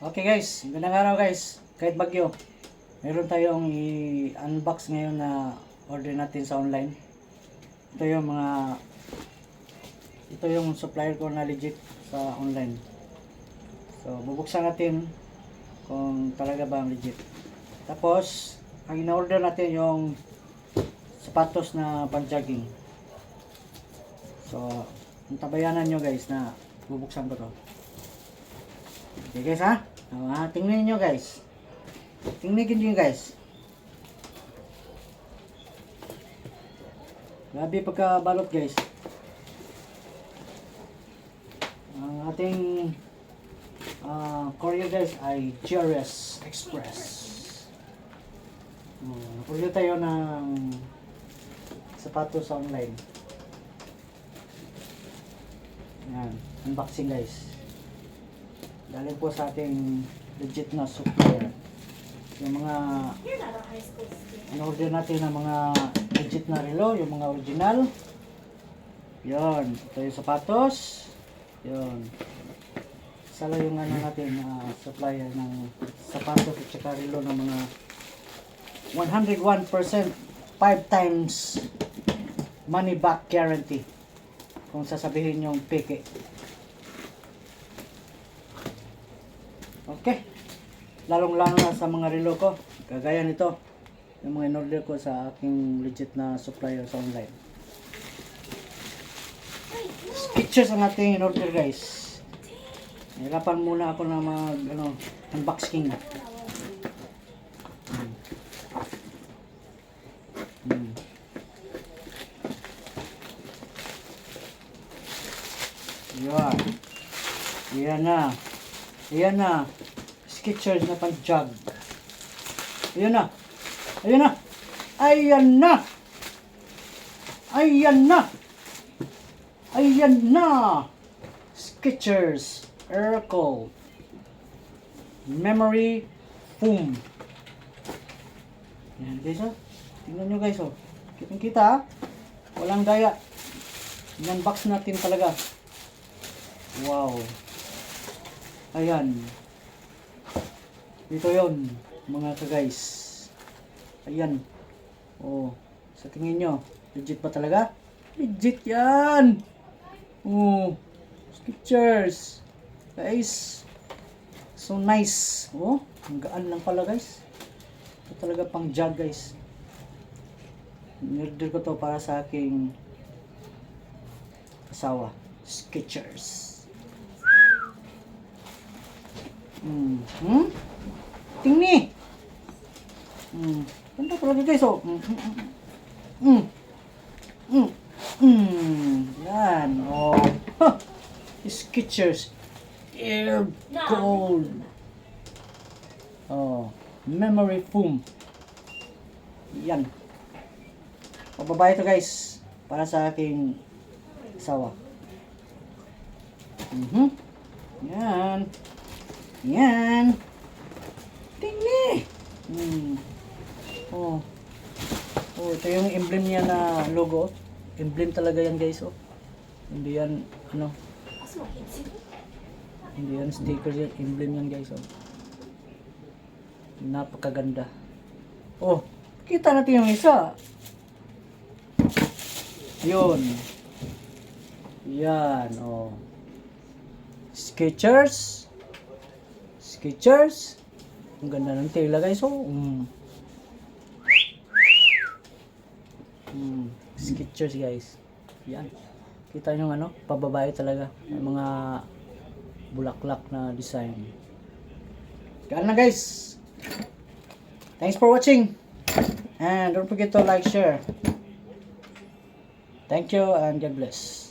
Okay guys, magandang araw guys. Kahit bagyo, meron tayong i-unbox ngayon na order natin sa online. Ito yung supplier ko na legit sa online. So, bubuksan natin kung talaga ba ang legit. Tapos, ang in-order natin yung sapatos na pang-jogging. So, tabayanan nyo guys na bubuksan ko to. Okay guys ha? Tingnan nyo guys. Tingnan nyo guys. Grabe pagkabalot guys. Ang ating courier guys ay GRS Express. Courier tayo ng sapatos sa online. Yan. Unboxing guys. Galing po sa ating legit na supplier. Yung mga in-order natin ng mga legit na relo, yung mga original. Yon, ito yung sapatos. Yon. Isa lang yung ano natin supplier ng sapatos at saka relo ng mga 101% 5 times money back guarantee. Kung sasabihin yung peke. Okay. Lalong-lalo na sa mga relo ko. Kagaya nito. Yung mga in-order ko sa aking legit na supplier sa online. Skechers ang ating in-order guys. Hirapan muna ako na unboxing. Yan. Yan na. Ayan na. Skechers na pang-jog. Ayan na. Ayan na. Ayan na. Ayan na. Ayan na. Skechers Urkel Memory Foam. Ayan guys oh. Tingnan nyo guys oh. Kitang-kita ha. Walang daya. In-unbox natin talaga. Wow. Ayan. Ito yon mga ka-guys. Ayan. Oh, sa tingin nyo, legit ba talaga? Legit yan. Oh, Skechers. Guys. So nice. Oh, ang gaan lang pala guys. Ito talaga pang jog guys. Nirder ko to para sa aking asawa. Skechers. Tingni. Ganda talaga guys oh. Yan oh. Skechers Air Gold. Oh, Memory Foam. Yan. Pababae to guys para sa aking asawa. Yan. Yan. Tingni. Oh. Oh, ito yung emblem niya na logo. Emblem talaga yan guys oh. Hindi yan hindi yan sticker yan, emblem yan guys oh. Napakaganda. Oh, kita natin yung isa. Yun. Yan oh. Skechers. Skechers. Ang ganda ng tela guys oh. Skechers guys. Yan. Kita nyo pababae talaga. May mga bulaklak na design. Gaan na guys. Thanks for watching. And don't forget to like, share. Thank you and God bless.